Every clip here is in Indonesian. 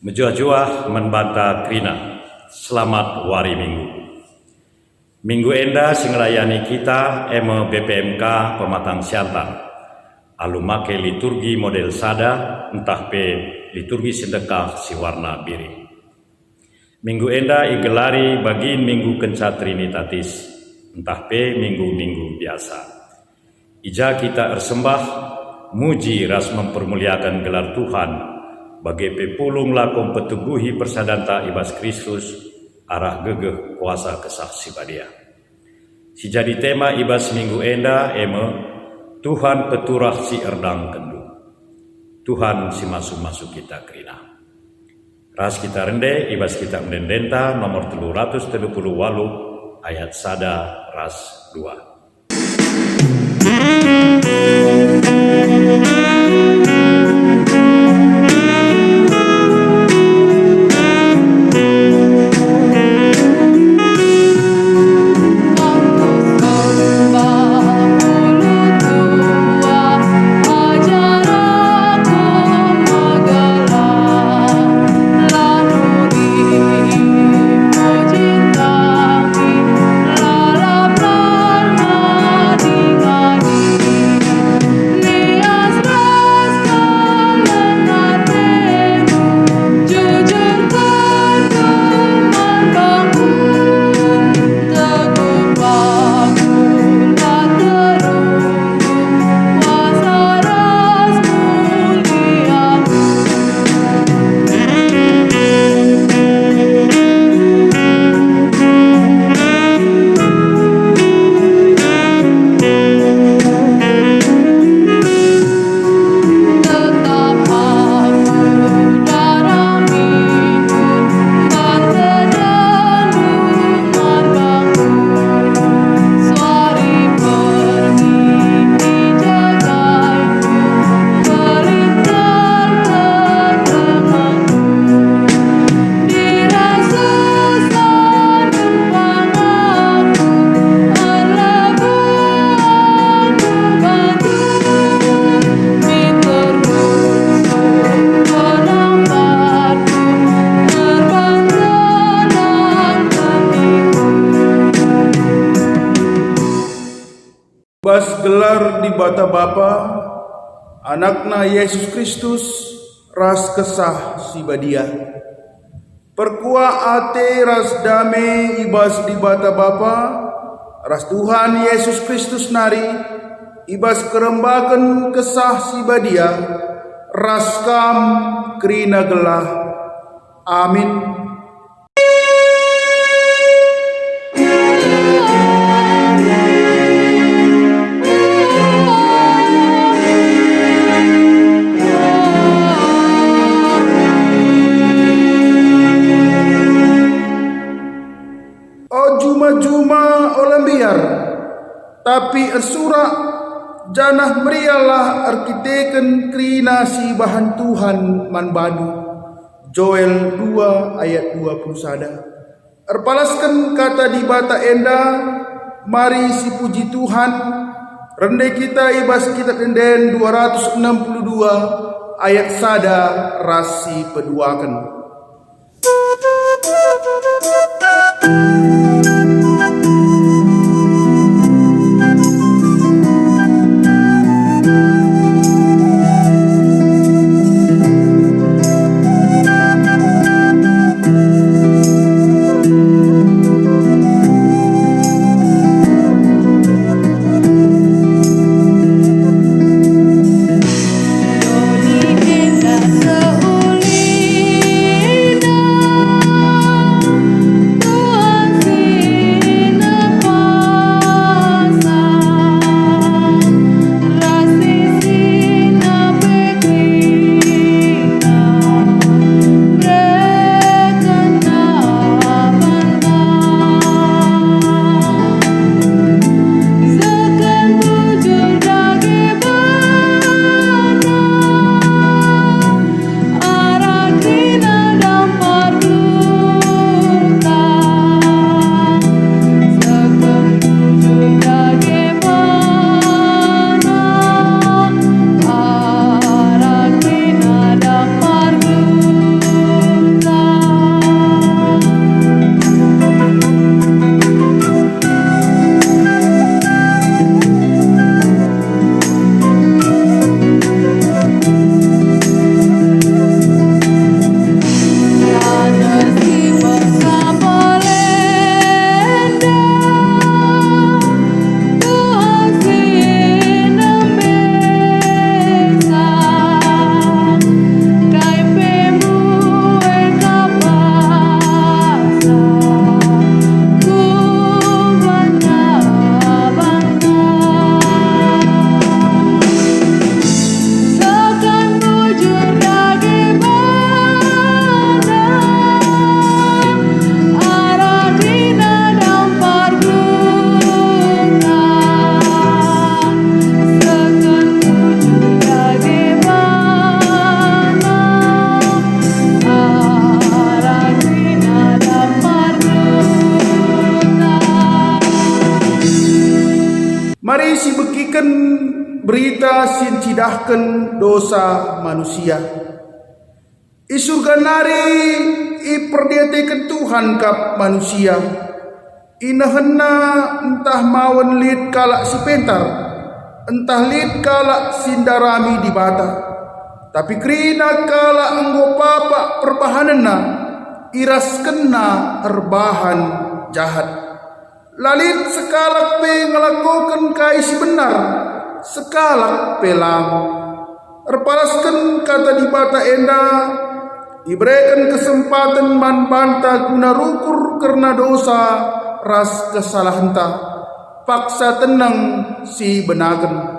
Menjuah-juah membanta krina. Selamat wari minggu. Minggu enda singlayani kita BPMK Pematang Siantar. Alu make liturgi model sada entah pe liturgi sedekah si warna biru. Minggu enda igelari bagin minggu kenca Trinitatis entah pe minggu-minggu biasa. Ija kita ersembah muji ras mempermuliakan gelar Tuhan bagi pepulung lakom petuguhi persadanta ibas Kristus arah gegeh kuasa kesah sibadia. Si jadi tema ibas minggu enda Tuhan peturah si erdang kendu. Tuhan si masuk-masuk kita kerina. Ras kita rende ibas kita mendendenta nomor 338 ayat sada ras 2. Bas gelar di bata Bapa, anakna Yesus Kristus, ras kesah sibadia. Perkua ate ras dame ibas di bata Bapa, ras Tuhan Yesus Kristus nari, ibas kerembakan kesah sibadia, ras kam kerina gelah. Amin. Juma-juma oleh biar, tapi ersurak janah merialah arkiteken krinasi bahan Tuhan man badu. Joel 2 ayat 21. Erpalaskan kata di bata enda, mari si puji Tuhan. Rende kita ibas kita denden 262 ayat sada rasi peduakan. Tuhan berita sin cidahkan dosa manusia. I surga nari i perdiatekan Tuhan kap manusia. Inahenna entah mawan lid kalak si pentar, entah lid kalak sindarami di bata. Tapi krina kalak enggo papa perbahanana, iras kena erbahan jahat. Lalit sekalak pe ngelakukan kaisi benar, sekalak pelang. Erpalaskan kata di bata enda, diberikan kesempatan man banta guna rukur karena dosa ras kesalahan ta. Paksa tenang si benagen.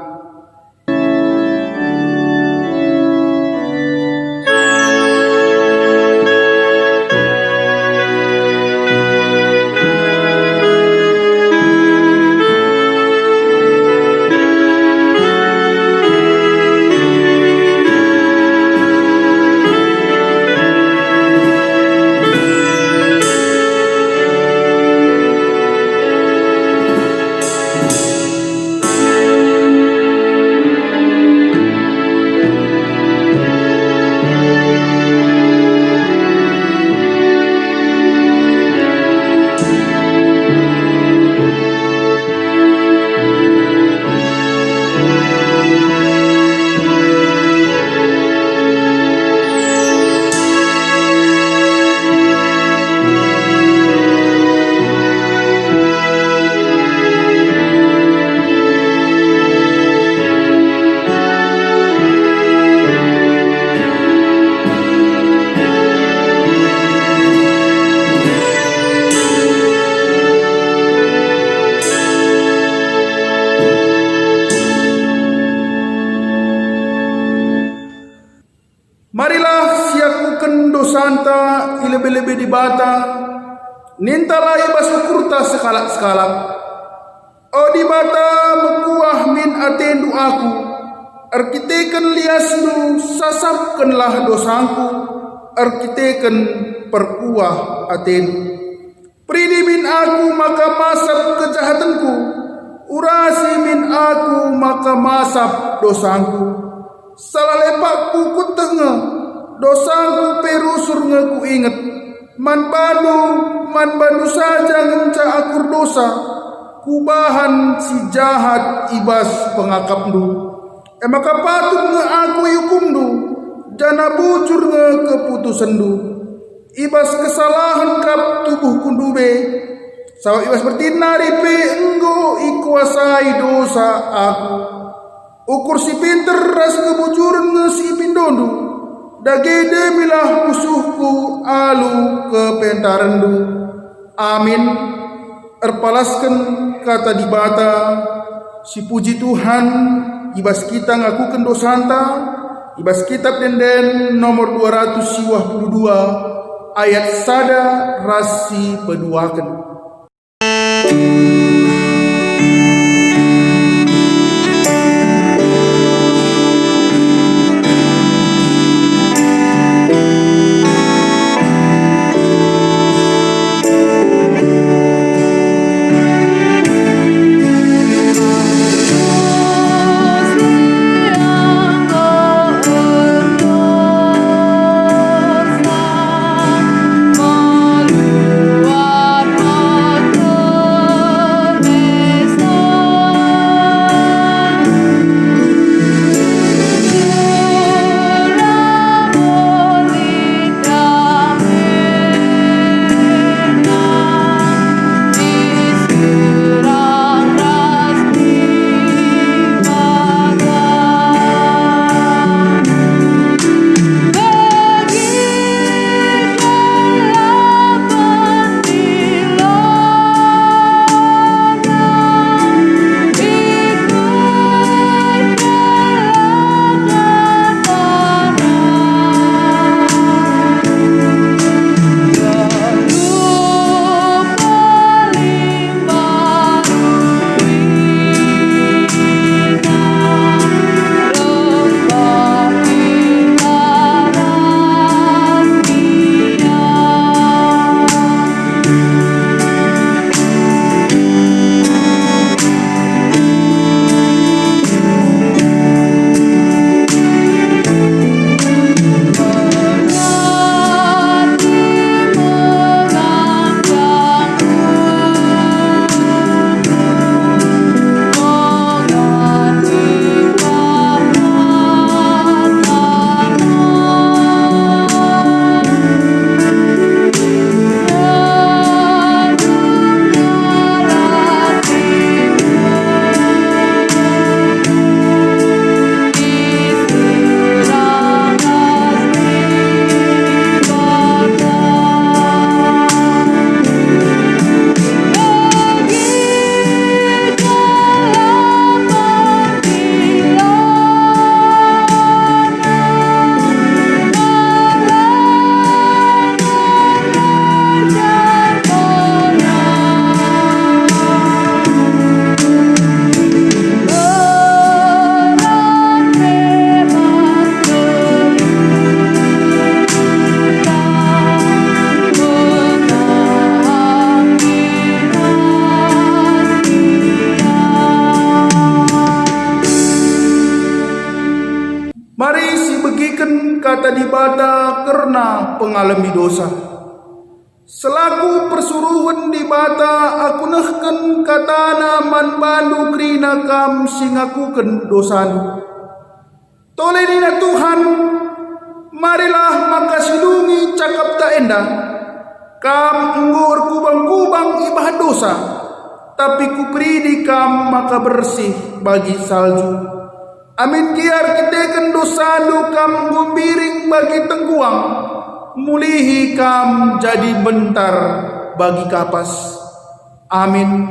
Marilah siakukan dosanta ilebe-lebe di bata, nintala ibas ukurta sekalak-sekalak. O di bata mekuah min atendu aku, arkiteken liasnu sasapkanlah dosaku, arkiteken perkuah atendu. Pridi min aku maka masap kejahatanku, urasi min aku maka masap dosaku. Salah lepakku ku tengah, dosaku perusur ku ingat. Man banu saja ngenca akur dosa, kubahan si jahat ibas pengakapnu. Maka patut nge aku hukumnu, jana bujur nge keputusandu. Ibas kesalahan kap tubuh kundube, sawa ibas bertinari pe enggo ikuasai dosa aku. Ukur si pinter ras kebujuran nge si pindondu, dagede milah musuhku alu kepentarandu. Amin. Erpalaskan kata di bata, si puji Tuhan ibas kita ngakukan dosanta, ibas kitab denden nomor 222 ayat sada rasi peduakan. Maluar kata di bata karena pengalami dosa. Selaku persuruhan di bata aku nehken katana man bandu krina kam singakuken dosanu. Tolenina Tuhan, marilah maka silungi cakap tak endah. Kam enggur kubang-kubang ibah dosa, tapi kupridi kam maka bersih bagi salju. Amin kiar keteken dosanu kam gumbiring bagi tengkuang, mulihi kam jadi bentar bagi kapas. Amin.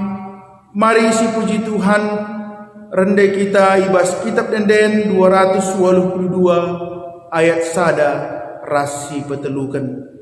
Mari si puji Tuhan, rendai kita ibas kitab Denden 282 ayat sada rasi petelukan.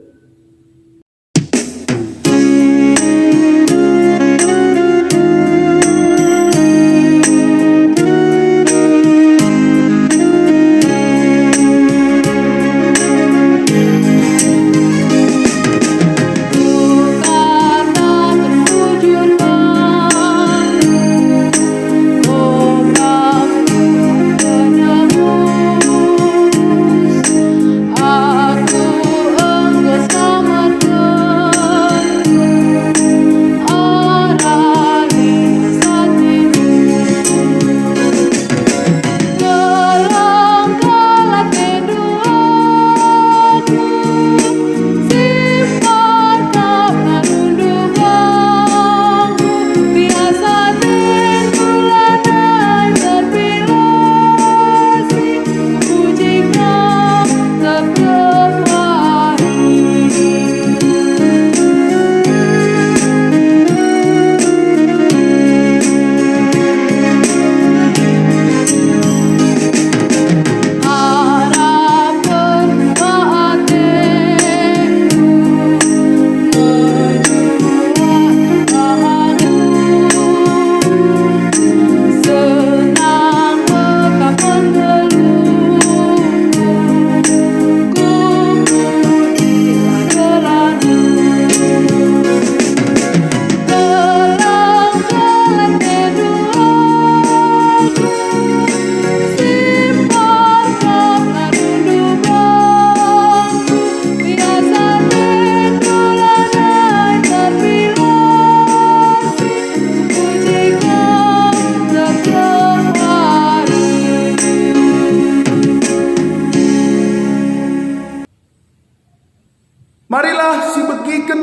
Marilah si begiken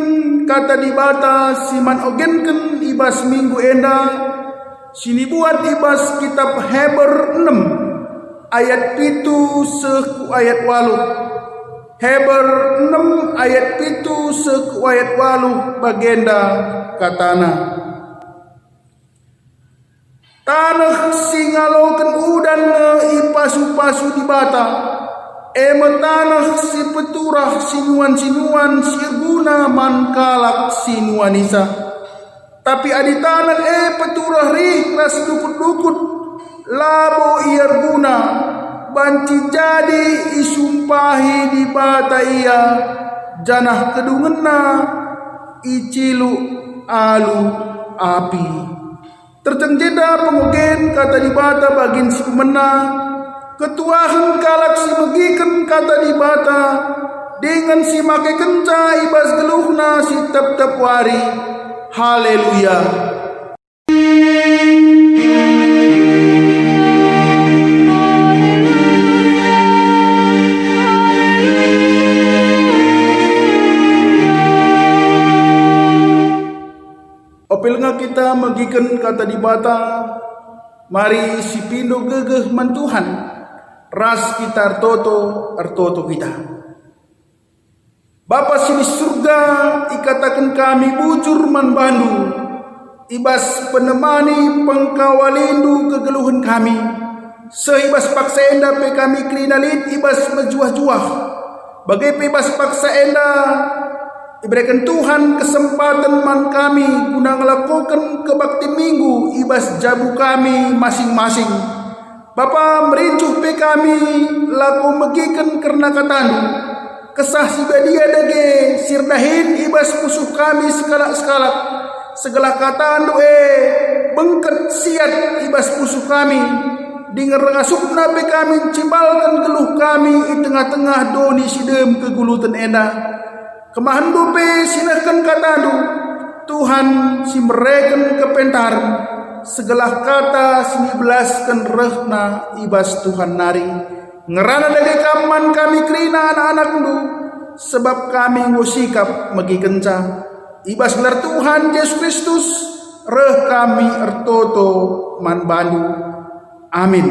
kata di bata siman ogenken ibas minggu enda sini buat ibas kitab Heber 6 ayat pitu seku ayat walu. Heber 6 ayat pitu seku ayat walu bagenda katana. Tanah singaloken udan ipasu-pasu di bata. Tanah si peturah sinuan-sinuan sirguna man kalak sinuanisa. Tapi adi tanah peturah ri ras dukut-dukut labo iarguna banci jadi isumpahi di bata ia janah kedungena icilu alu api. Tercengjeda pengogen kata di bata bagin si pemena ketuahan kalak si megiken kata di bata dengan si make kenca ibas geluhna si tep-tep wari. Haleluya. Opilnya kita megiken kata di bata, mari si pindo gegeh mantuhan, ras kita artoto kita. Bapa sini surga, ikatakan kami bujur man bandu, ibas penemani pengkawalindu kegeluhan kami, seibas paksa enda pe kami krinalit ibas mejuah-juah, bagai pe ibas paksa enda, diberikan Tuhan kesempatan man kami guna melakukan kebakti minggu ibas jabu kami masing-masing. Bapa merincuh pe kami laku megiken karena katandu. Kesah si badia dage sirdahin ibas musuh kami sekalak-sekalak. Segala katandu bengket siat ibas musuh kami. Dengar ngasupna pe kami cimbalkan geluh kami di tengah-tengah doni sidem kegulutan enda. Kemahandu pe sinahkan katadu Tuhan si mereken kepentar segala kata sini belaskan rehna ibas Tuhan nari. Ngerana dari kaman kami kerina anak-anak lu sebab kami ngusikap magi kenca. Ibas belar Tuhan Yesus Kristus reh kami ertoto man bandu. Amin.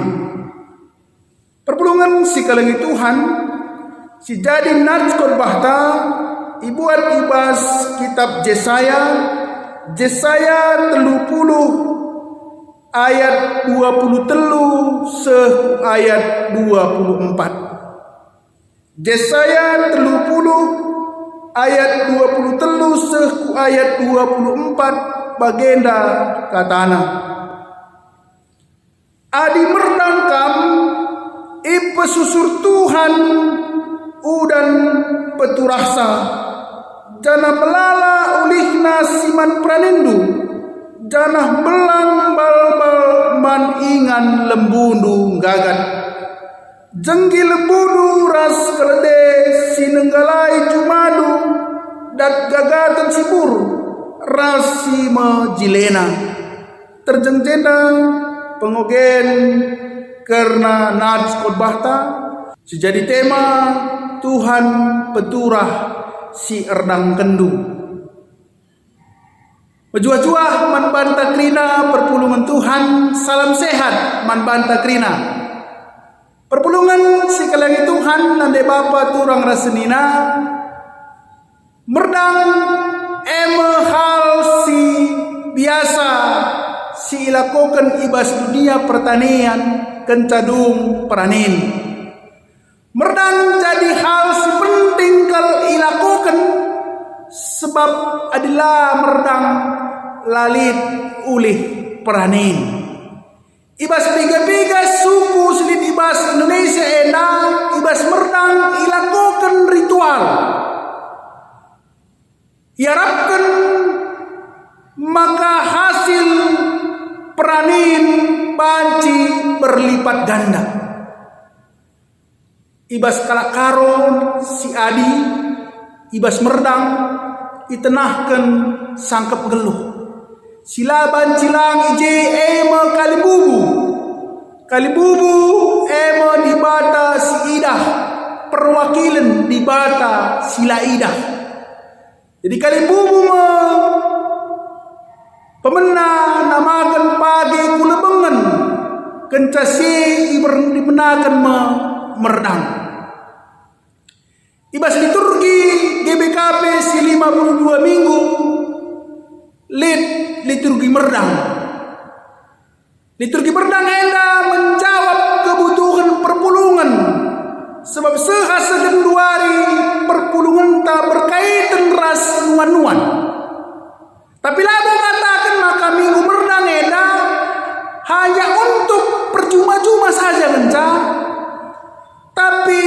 Perpulungan si kalangi Tuhan si jadi nats khotbahta ibuat ibas kitab Yesaya 30 ayat 23 seh ayat 24. Yesaya 30 ayat 23 seh ayat 24 bagenda katana. Adi merdangkam ipesusur Tuhan udan peturasa jana melala ulihna siman pranindu janah belang balbal man ingan lembundu gagat jenggi lembundu ras kelede sinenggalai cumadu dat gagatan sibur rasi majilena terjengjena pengogen karena nats khotbahta sejadi tema Tuhan peturah si erdang kendu. Berjuah-juah man banta krina perpulungan Tuhan salam sehat man banta krina. Perpulungan si kalangi Tuhan nande bapa turang rasenina merdang hal si biasa si ilakokan ibas dunia pertanian kencadung peranin. Merdang jadi hal si penting kal ilakokan sebab adalah merdang lalit ulih peranin. Ibas biga-biga suku selit ibas Indonesia ena ibas merdang ilakokan ritual. Iharapkan maka hasil peranin banci berlipat ganda. Ibas kalak karon si adi ibas merdang itenahkan sangkep geluh silaban cilang ije ema kalibubu ema dibata si idah perwakilan dibata sila idah. Jadi kalibubu me pemenang namakan pagi kulebengan kencasi iber dipenakan me merdang. Ibas liturgi GBKP si 52 minggu liturgi merdang. Liturgi merdang enda menjawab kebutuhan perpulungan sebab sehasa duari perpulungan tak berkaitan ras nuan-nuan. Tapi lagu katakan maka minggu merdang enda hanya untuk percuma-cuma saja genca. Tapi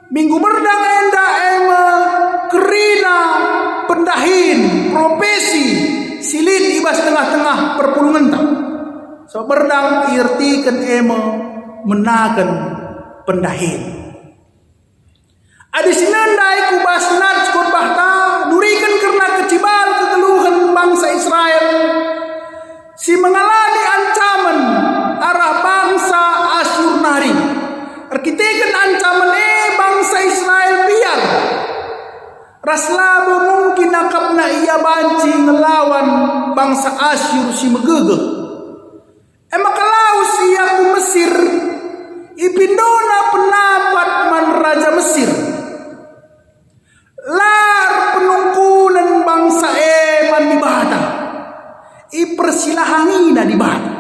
minggu merdang enda ema kerina pendahin profesi silit ibas tengah-tengah perpulungan tak. So merdang irtikan ema menakan pendahin. Adi sinandai kubas nats khotbahta durikan karena kecibal kegeluhan bangsa Israel si mengalami ancaman arah bangsa Asyur nari. Arkitekan ancaman bangsa Israel biar raslabo mungkin nakapna ia banci ngelawan bangsa Asyur si megegeh. Kalau siya ku Mesir ipindona pendapat man Raja Mesir lar penungkunan bangsa man di bata ipersilahangina di bata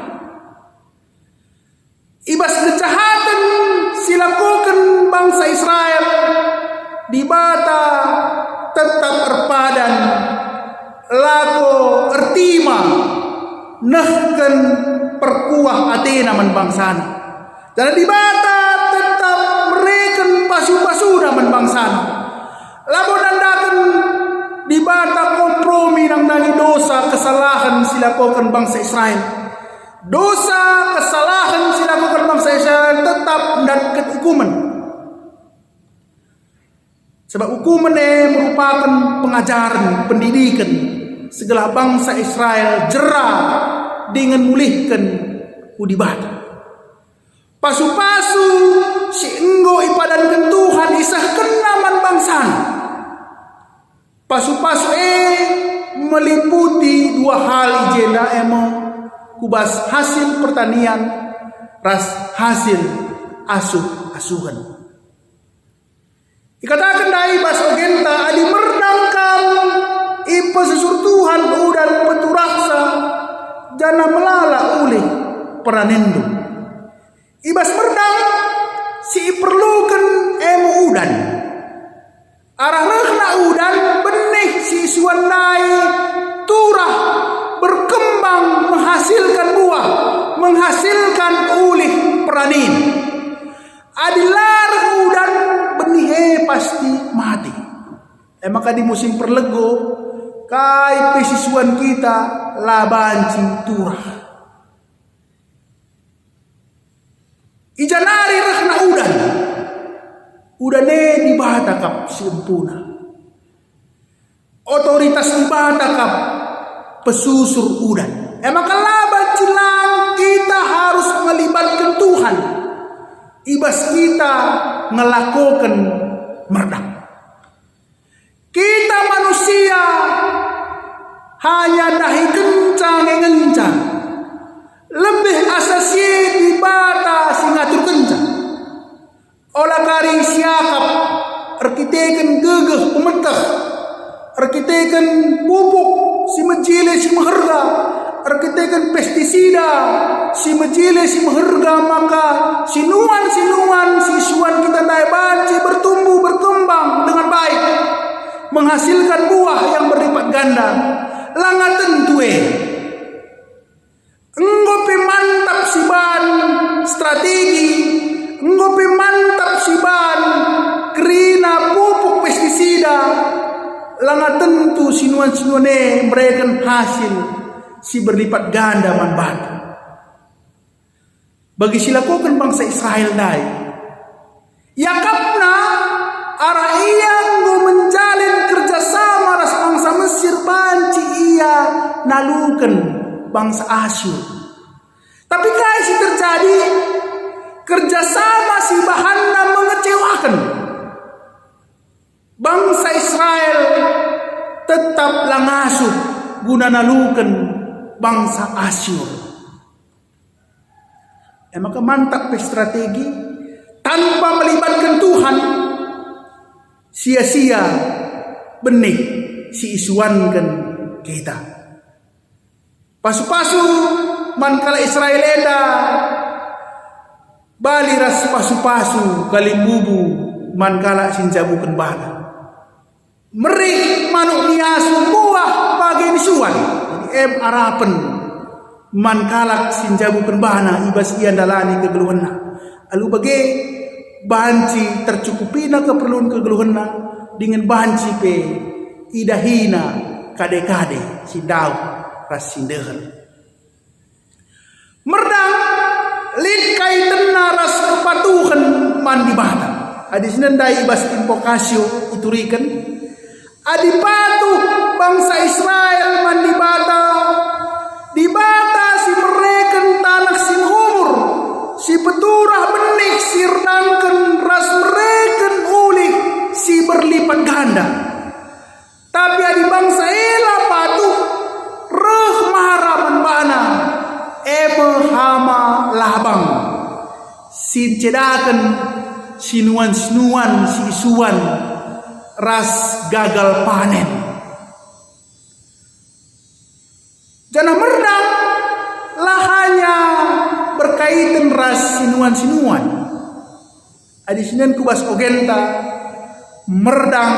ibas kejahatan silakukan bangsa Israel di bata tetap erpadan lako ertima nehken perkuah Athena man bangsana dan di bata tetap mereken pasu-pasu man bangsana labo nandakan di bata kompromi nang nangi dosa kesalahan silakukan bangsa Israel dosa kesalahan si lakukan bangsa Israel tetap mendapat hukuman. Sebab hukuman merupakan pengajaran, pendidikan segala bangsa Israel jerah dengan mulihkan udibata. Pasu-pasu si enggo ipadankan Tuhan isah kenaman bangsa. Pasu-pasu meliputi dua hal ijena kubas hasil pertanian ras hasil asuhan. Ikatakan dai bas ogenta adi merdangkam ipa susur Tuhan udan peturaksa jana melala ulih peranendo. Ibas merdang si perlukan udan. Arah rehna udan benih si isuan nai turah berkembang menghasilkan buah, menghasilkan ulih peranin. Adilar udan benih pasti mati. Maka di musim perlego kai pesisuan kita labanci turah. Ijanari rehna udan. Udane dibatakap sempurna. Otoritas dibatakap pesusur udan. Maka laban cilang kita harus melibatkan Tuhan. Ibas kita ngelakukan merdam. Kita manusia hanya dahi kencang. Lebih asasi dibata singatur kencang. Olah kari siakap arkiteken gegeh pemetah, arkiteken pupuk si mejile si maharga, arkiteken pestisida si mejile si maharga, maka sinuan si suan kita naik banci bertumbuh berkembang dengan baik, menghasilkan buah yang berlipat ganda. Langat tentue enggopi mantap siban strategi, enggopi mantap siban kerina pupuk pestisida. Langat tentu sinuan-sinuane mereka hasil si berlipat ganda manfaat. Bagi silakukan bangsa Israel dai yakapna arah ia menjalin kerjasama ras bangsa Mesir banci ia nalukan bangsa Asyur. Tapi kasih terjadi kerjasama si bahanna mengecewakan. Bangsa Israel tetap langasuh guna nalukan bangsa Asyur. Maka mantap strategi tanpa melibatkan Tuhan, sia-sia benih si isuankan kita. Pasu-pasu mankala Israel eda bali ras pasu-pasu kalimbubu mankala sinjabukan bana. Merih manuk niasu buah bagi nisuan. Jadi arapen mankalak sinjabukan bana ibas ian dalani kegeluhanna. Alu bagi banci tercukupina keperluan kegeluhanna dengan banci pe idahina kade-kade si daw ras sindehan. Merdang lid kaitena ras kepatuhan mandi bata. Adi sinendai ibas invokasio iturikan. Adi patuh bangsa Israel mandi bata. Di bata si mereken tanah si humur. Si peturah benih si redangkan ras mereken ulih si berlipat ganda. Tapi adi bangsa ela patuh reh mara manbana hama labang si cedakan sinuan-sinuan si isuan ras gagal panen. Jana merdang lahanya berkaitan ras sinuan-sinuan. Adi sinan kubas ogenta merdang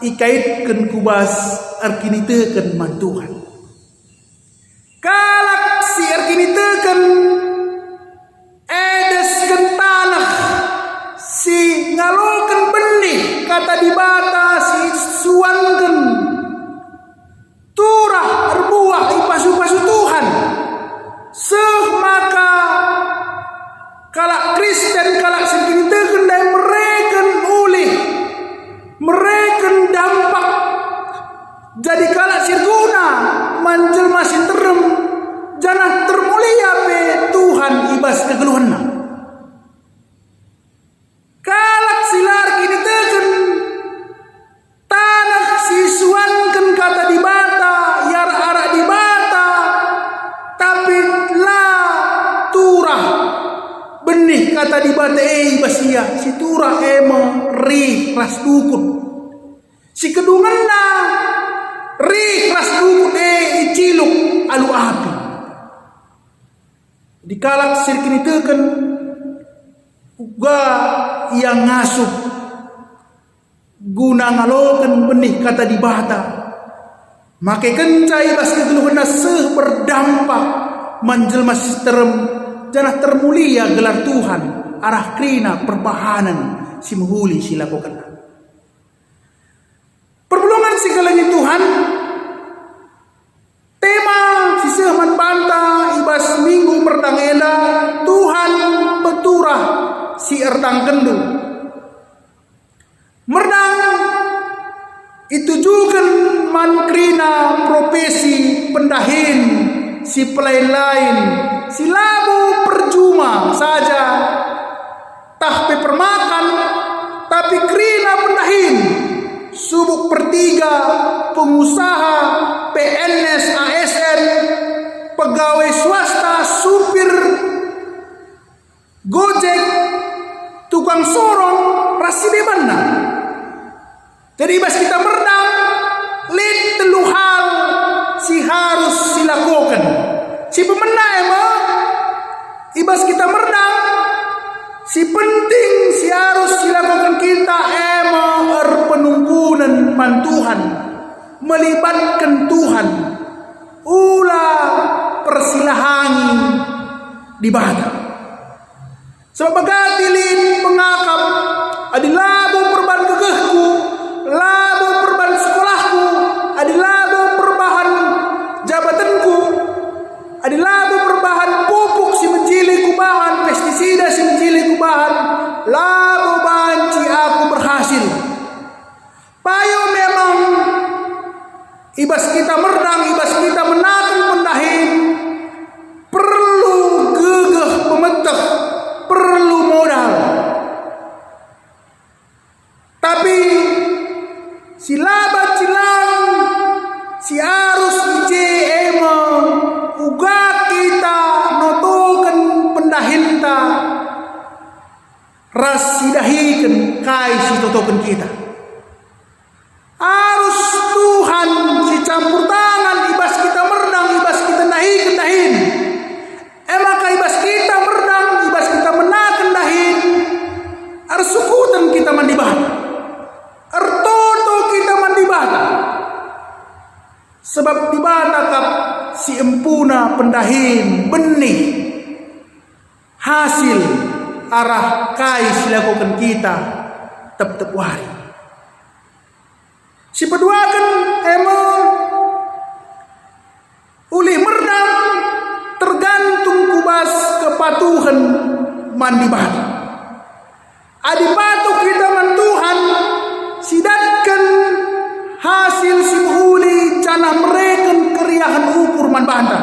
ikaitkan kubas arkinitekan mantuhan. Kalak si arkinitekan edeskan tanah si ngalokan benih kata dibata si suankan turah berbuah ipasu-pasu Tuhan emo ri ras dukut. Si kedungan na ri ras dukut iciluk alu api. Dikalak sirkini teken uga yang ngasup guna ngaloken benih kata di bata. Make kencai bas kegeluhna seh berdampak menjelma sisterem janah termulia gelar Tuhan arah krina perbahanan si menghuli si lakukan. Perpulungan si kalanya Tuhan tema si sehman banta ibas minggu merdang ela Tuhan peturah si erdang kendu. Merdang itu juga mankrina profesi pendahin si pelain-lain si labu percuma saja tah permakan tapi krina pendahin subuk pertiga pengusaha PNS ASN pegawai swasta supir Gojek tukang sorong raside mana. Jadi bas kita merdang lid telu hal si harus silakukan. Si pemenang emang ibas kita merdang si penting si harus silakukan kita emang penungkunan man Tuhan melibatkan Tuhan ulah persilahangi di bata. Sebab bagatilin pengakap adi labu perban kegehku labu perban sekolahku adi labu perbahan jabatanku adi labu perbahan pupuk si menjili kubahan pestisida si menjili kubahan labu banci aku berhasil payo memang ibas kita merdang ibas kita menakan pendahin perlu gegeh pemeteh perlu modal tapi si laba cilang si arus ije emang uga kita notoken pendahinta ras sidahiken kai si totoken kita arus Tuhan si campur tangan ibas kita merdang ibas kita nahiken dahin emang ibas kita merdang ibas kita menaken dahin arus sukutan kita mandibah kita mandi bata sebab di bata kap si empuna pendahin benih hasil arah kai silakukan kita tep wari si peduakan emang ulih merdam tergantung kubas kepatuhan mandi bata adi patuh kita man Tuhan sidatkan hasil simhuli canah mereken keriahan ukur man banda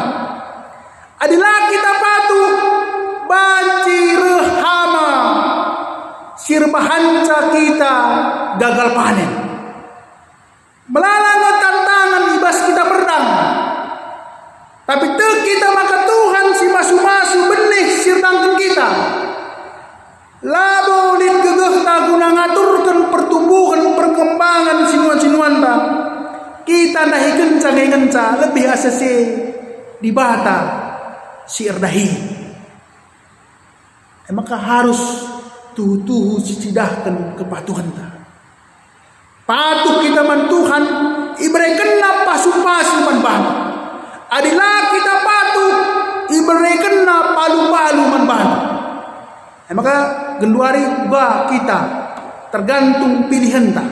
adilah kita patuh banci rehama sirbahanca kita gagal panen melalang tantangan ibas kita berdang tapi kita maka Tuhan si masu-masu benih sirtangkan kita labo lid gegehna guna ngaturkan pertumbuhan perkembangan sinuan-sinuan ta kita nahi kenca lebih asese di bata si erdahi maka harus tuhu cicidahkan kepatuhan ta patuh kita man Tuhan ibrekenna pasu-pasu man bana adilah kita patuh ibrekenna palu-palu man bana maka genduari ba kita tergantung pilihan ta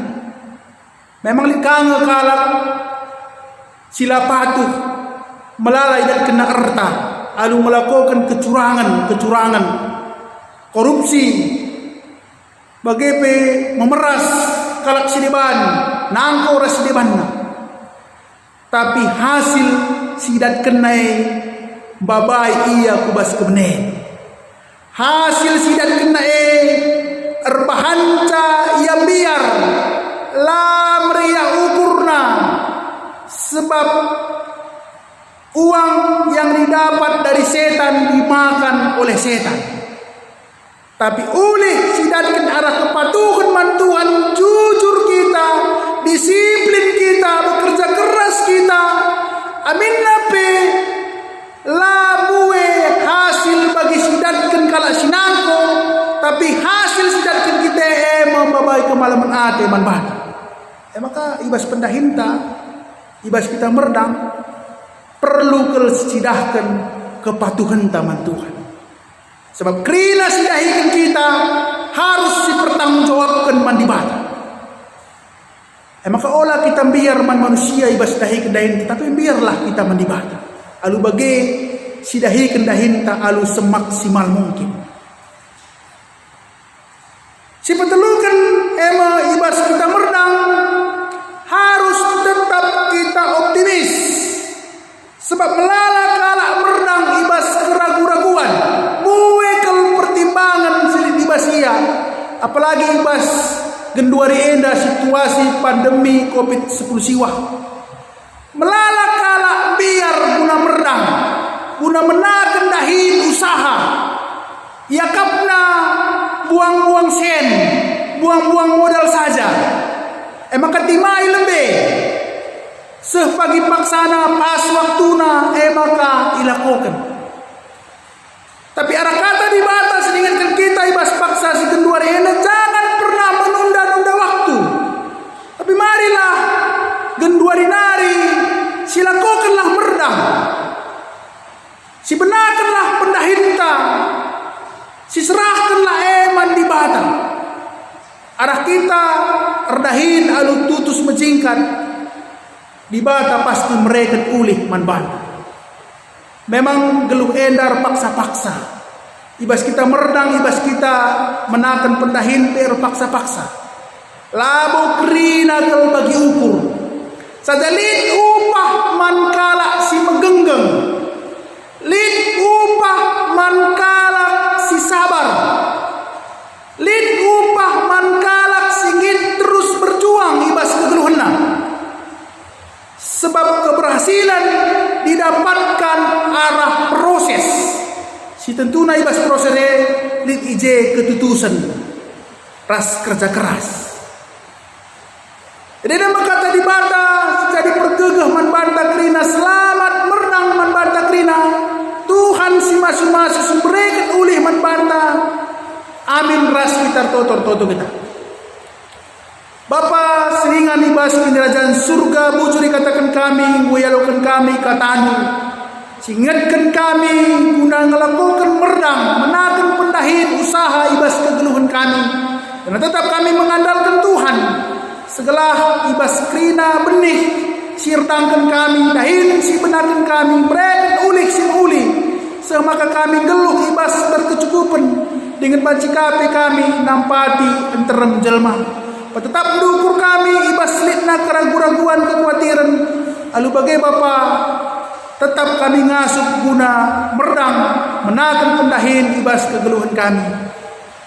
memang likang kalak sila patuh melalai dan kena erta lalu melakukan kecurangan korupsi bagepe memeras kalak sideban nangko rasidebanna tapi hasil sidat kenai babai ia kubas kebenen hasil sidat kena erbahanca ia biar la meriah ukurna sebab uang yang didapat dari setan dimakan oleh setan Tapi oleh sidatkan arah kepatuhan man Tuhan, jujur kita, disiplin kita, bekerja keras kita, amin nape labue hasil bagi sidatkan kala sinangko, tapi hasil sidatkan kita membabai kemalaman ate man bata. Maka ibas pendahinta, ibas kita merdang, perlu kelsidahkan kepatuhan taman Tuhan. Sebab krina sidahikan kita harus dipertanggungjawabkan man di bata. Maka olah kita biar man manusia ibas dahikan dahin, tapi biarlah kita man di bata. Alu bagi sidahikan dahinta alu semaksimal mungkin. Si petelukan ibas kita merdang, harus tetap kita optimis. Sebab melala kala merdang ibas keraguan-raguan, muekal pertimbangan silit ibas ia. Apalagi ibas genduari enda situasi pandemi COVID-10 siwa. Melala kala biar guna merdang, guna menakan dahin usaha. Yakapna buang-buang sen, buang-buang modal saja. Maka timai lebih. Sepagi paksana pas waktuna maka ilakokan. Tapi arah kata di batas dengan kita ibas paksa si kedua rena jangan pernah menunda-nunda waktu. Tapi marilah genduari nari silakokanlah merdang. Si benakanlah pendahinta. Si serahkanlah eman di bata. Arah kita erdahin alu tutus menjingkat. Di bata pasti mereka ulih man bata. Memang geluh endar paksa-paksa. Ibas kita merdang, ibas kita menakan pendahin per paksa-paksa. Labo krina kal bagi ukur. Sajalin upah man kala si megenggeng. Lid upah man kala si sabar. Lid upah man kala singit terus berjuang ibas kegeluhna. Sebab keberhasilan didapatkan arah proses. Si tentuna ibas prosesnya lid ije ketutusan ras kerja keras. Jadi nama kata di bata jadi pergegah man banta krina selamat merdang man banta krina. Tuhan si masu-masu sumberkan ulih man banta. Amin ras kita toto kita. Bapa seringan ibas kerajaan surga bujuri katakan kami, nguyalokan kami katanu. Singatkan kami guna ngelakukan merdang, menakan pendahin usaha ibas kegeluhan kami. Dan tetap kami mengandalkan Tuhan. Segala ibas krina benih sirtangkan kami, dahin si benakan kami, mereka ulih si ulih. Semaka kami geluh ibas berkecukupan dengan bacikapi kami nampati enterem jelma. Tetap mendukur kami ibas litna keraguan-raguan kekhawatiran. Lalu bagai Bapa tetap kami ngasup guna merdang menakan pendahin ibas kegeluhan kami.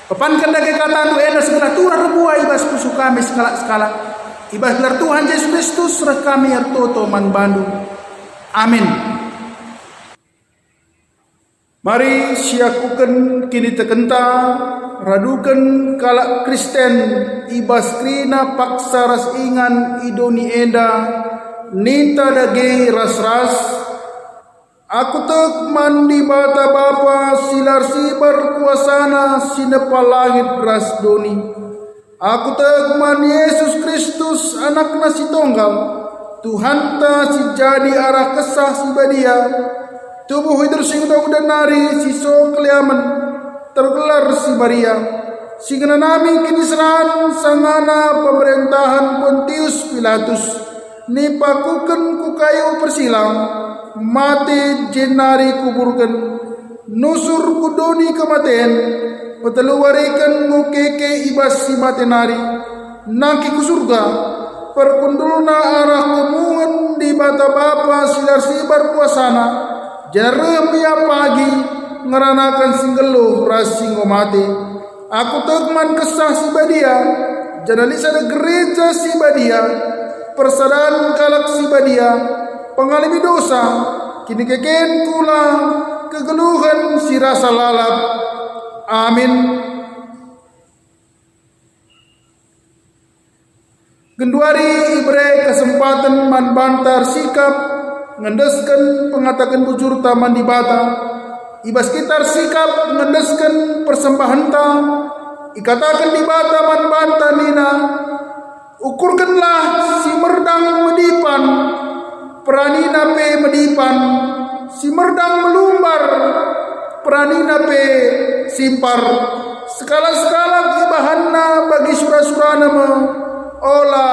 Papankan dage kata ena segala turah rebua ibas pusu kami skala-skala. Ibas gelar Tuhan Yesus Kristus serah kami artoto man bandu. Amin. Mari siakukan kini tekenta radukan kalak Kristen ibas krina paksa ras ingan idoni enda nita dage ras-ras. Aku tek mandi bata bapa silar sibar kuasana sinepa langit ras doni. Aku tek man Yesus Kristus anak nasi tonggal Tuhan ta si jadi arah kesah si badia. Tubuh hidur sing dan nari siso keliaman tergelar si Maria. Singana nami kini seran sangana pemerintahan Pontius Pilatus. Nipakuken ku kayu persilang mati jenari kuburkan nusur kudoni kematian peteluwarikan ngukeke ibas si matenari nangki ku surga perkundulna arah kemungan di bata bapa silar sibar kuasana jarem ya pagi ngeranakan singgeluh ras singomate. Aku tegman kesah si badia janalisa ada gereja si badia persadaan kalak si badia pengalami dosa kini keken kula kegeluhan si rasa lalap. Amin. Genduari ibre kesempatan man bantar sikap ngendeskan pengatakan bujur taman di bata. Ibas kitar sikap ngendeskan persembahan ta. Ikatakan di bata man banta nina. Ukurkanlah si merdang medipan. Peranina pe medipan. Si merdang melumbar. Peranina pe simpar. Sekala-sekala ibahanna bagi surah-surah nama. Ola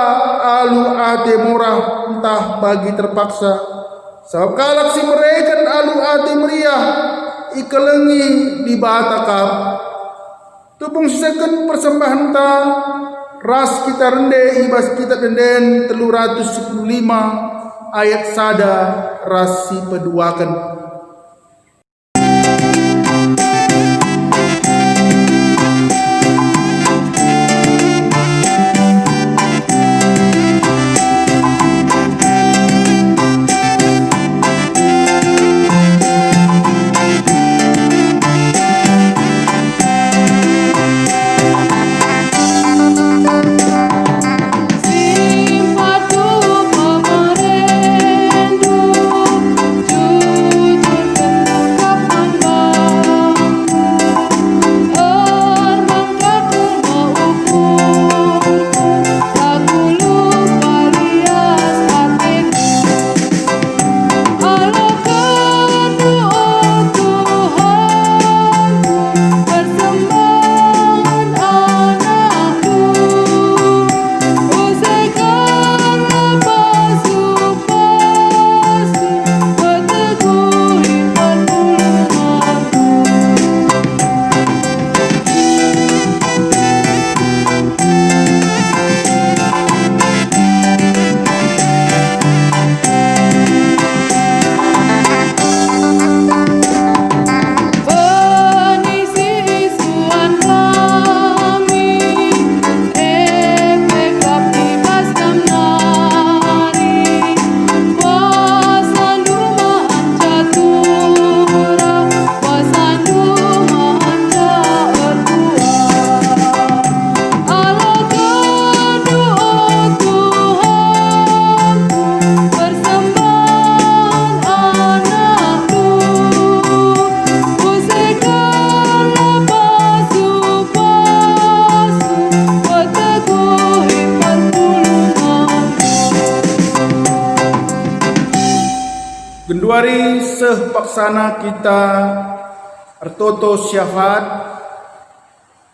alu ate murah entah bagi terpaksa. Sebab kalak si mereka alu ate meriah ikelengi di batakap. Tupung sisakan persembahan ta ras kita rende ibas kita denden 315 ayat sada ras si peduakan. Genduari seh paksana kita ertoto syafaat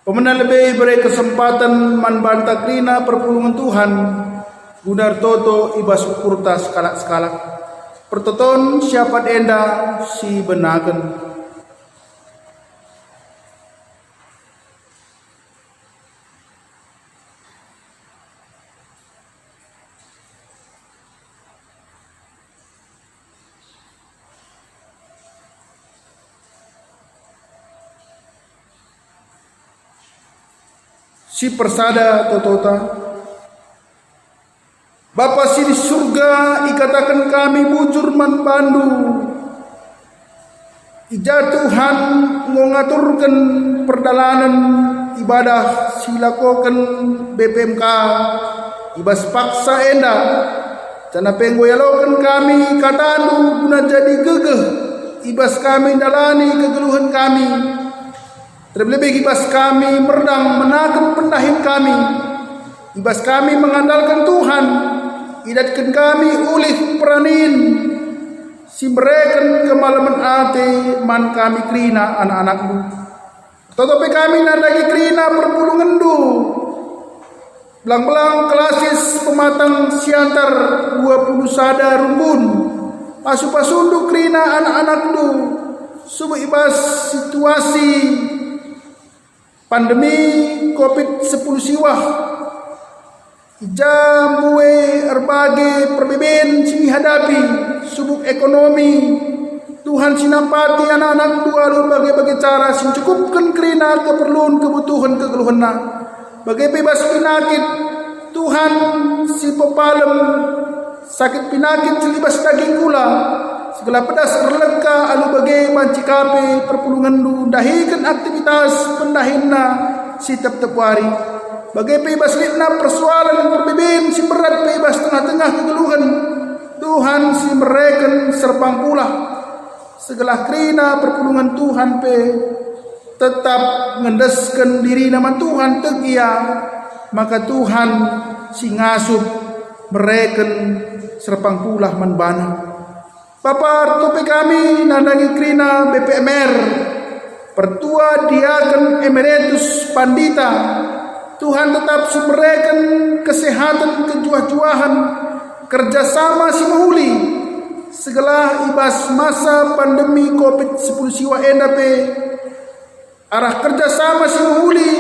pemenang lebih beri kesempatan man banta krina perpulungan Tuhan guna ertoto ibas ukurta sekalak-sekalak pertoton syafaat enda si benaken. Si persada totota Bapa si di surga ikatakan kami bujur man bandu ija Tuhan ngaturkan perdalanan ibadah silakokan BPMK ibas paksa enda cana penggoyalokan kami katanu guna jadi gegeh ibas kami dalani kegeluhan kami. Terlebih ibas kami merdang menakan pendahin kami. Ibas kami mengandalkan Tuhan. Idatkan kami ulih peranin. Simbrekan kemalaman ate man kami krina anak-anakmu. Tetapi kami nadagi krina perpulungan du. Belang-belang kelasis pematang siantar 20 sada rumbun. Pasu-pasunduk krina anak-anak du. Subuh ibas situasi pandemi COVID-10 siwah jamue erbage perbeben sini hadapi subuk ekonomi Tuhan sinampati anak-anak dua alur bagai-bagai cara mencukupkan krina keperluan kebutuhan kegeluhanna bagai bebas penyakit Tuhan si pepalem sakit penyakit selibas daging gula segala pedas berleka alu bagai mancikape perpulungan du dahikan aktivitas pendahinna si tep-tep wari Bagai bebas litna persoalan perbedaan si berat bebas tengah-tengah kegeluhan. Tuhan si mereken serpang pula. Segala kerina perpulungan Tuhan pe tetap ngendeskan diri nama Tuhan tegia. Maka Tuhan si ngasup mereken serpang pula menbana. Bapa tope kami nandangi kerina BPMR Pertua Diaken Emeritus Pandita. Tuhan tetap sumberkan kesehatan kejuah-juahan kerjasama si mahuli segala ibas masa pandemi COVID-19 siwa endape arah kerjasama si mahuli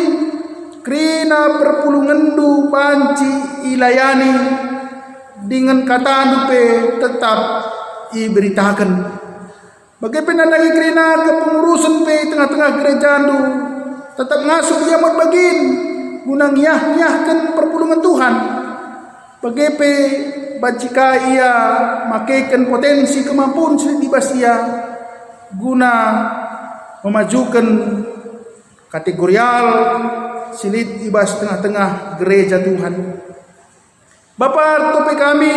krina perpulungendu panci ilayani dengan kata dupe tetap iberitakan bagai penandangi krina kepengurusan pe tengah-tengah gereja andu tetap ngasuh kiamat bagin guna nyah-nyahkan perpulungan Tuhan. Bagepe bacika ia makaikan potensi kemampuan silit ibas ia guna memajukan kategorial silit ibas tengah-tengah gereja Tuhan. Bapa tope kami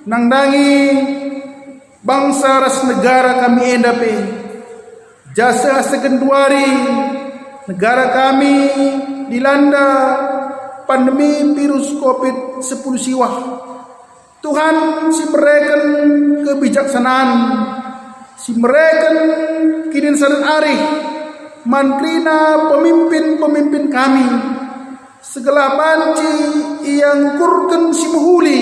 nangdangi bangsa ras negara kami endape jasa segenduari negara kami dilanda pandemi virus COVID-19 siwa. Tuhan si mereka kebijaksanaan, si mereka kinin sadan arih, mankrina pemimpin-pemimpin kami, segala panci yang kurken si muhuli,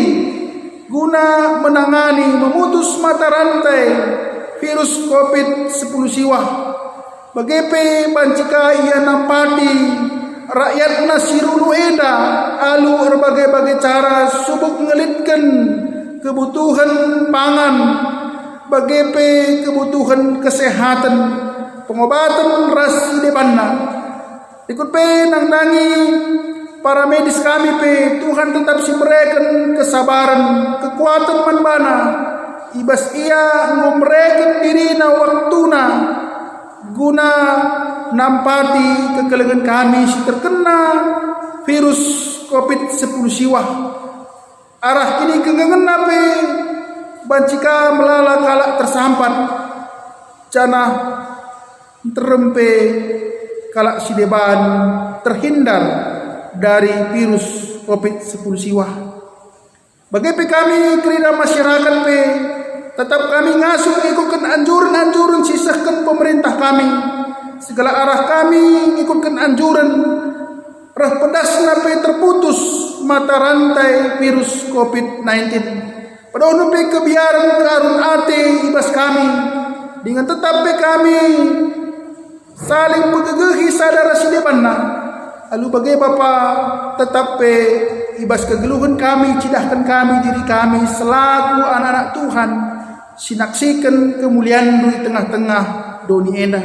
guna menangani memutus mata rantai virus COVID-19 siwa. Bagepe pancika ia nampati rakyat nasirulu eda alu berbagai-bagai cara subuk ngelitkan kebutuhan pangan bagepe kebutuhan kesehatan pengobatan ras depanna ikut pe nangdangi para medis kami pe Tuhan tetap simreken kesabaran kekuatan manbana ibas ia ngomreken dirina waktuna guna nampati kekelengan kami si terkena virus COVID-19 siwa. Arah ini kegengen nape bancika melala kalak tersampat cana terempe kalak si deban terhindar dari virus COVID-19 siwa. Bagaimana kami kerina masyarakat pe tetap kami ngasuh ikutkan anjuran-anjuran sisahkan pemerintah kami segala arah kami ikutkan anjuran rah pedas nape terputus mata rantai virus COVID-19 pada pe kebiaran karun ate ibas kami dengan tetap pe kami saling begegehi sadara sidebanna alu bagai bapa tetap pe ibas kegeluhan kami cidahkan kami diri kami selaku anak-anak Tuhan sinaksikan kemuliaan di tengah-tengah doni ena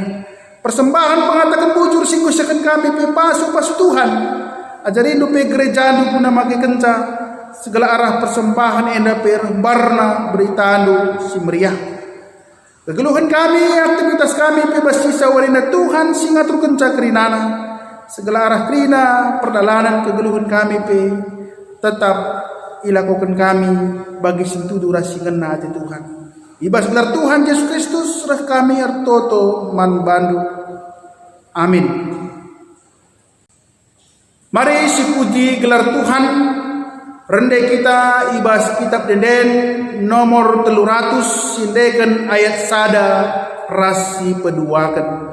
persembahan pengatakan bujur singkusakan kami pe pasu Tuhan ajari pe gereja andu guna make kenca segala arah persembahan enda pe barna berita andu si meriah kegeluhan kami aktivitas kami pe basisa walina Tuhan singatur kenca kerinana segala arah krina perdalanan kegeluhan kami pe tetap ilakukan kami bagi sintudu rasingenna ati Tuhan ibas gelar Tuhan Yesus Kristus rah kami artoto man bandu. Amin. Mari si puji gelar Tuhan rende kita ibas kitab Denden nomor 300 sindekan ayat sada rasi peduakan.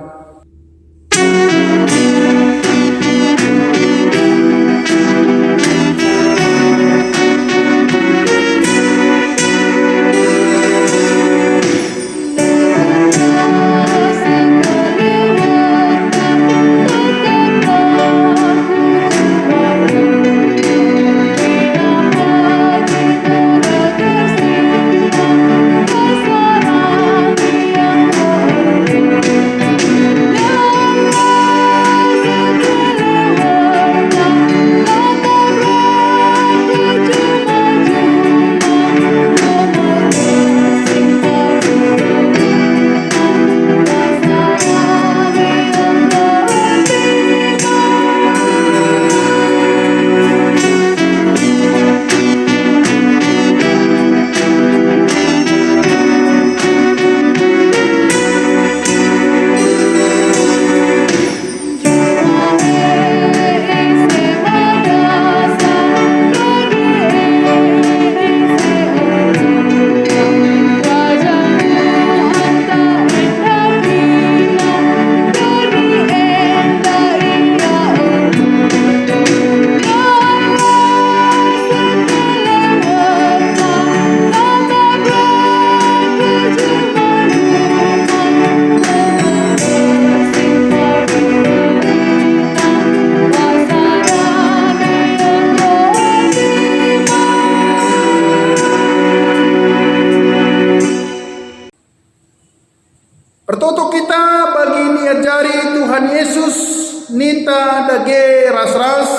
ge ras-ras.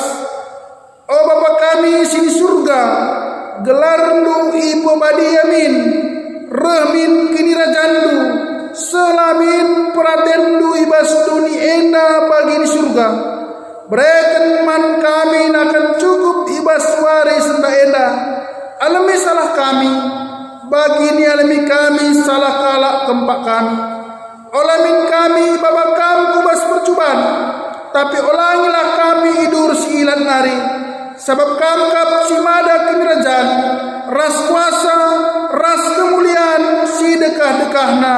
O Bapa kami sini surga, gelarndu ipo badi yamin, rehmin kini rajandu, selamin peratendu ibas duni enda bagi di surga. Bereken man kami akan cukup ibas waris enda enda. Alami salah kami, bagi ni alami kami salah kalak kempak kami. Olamin kami babakam kubas percubaan, tapi olangilah kami idur silan nari. Sebab kamkap si mada kemirajaan, ras kuasa, ras kemuliaan, si dekah-dekahna.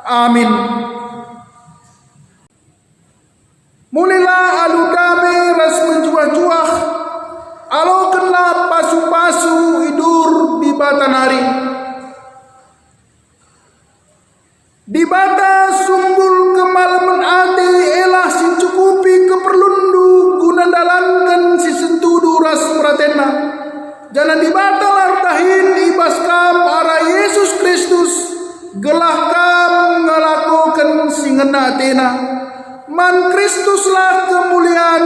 Amin. Mulailah alu damai ras menjuah-juah, alokenlah pasu-pasu idur di batanari. Di bata sumbul kemalaman ade elah si cukupi keperlundu guna dalankan si sentudu ras meratena. Jangan di bata lartahin ibas kam arah Yesus Kristus, gelah kam ngalakukan si ngena atena. Man Kristuslah kemuliaan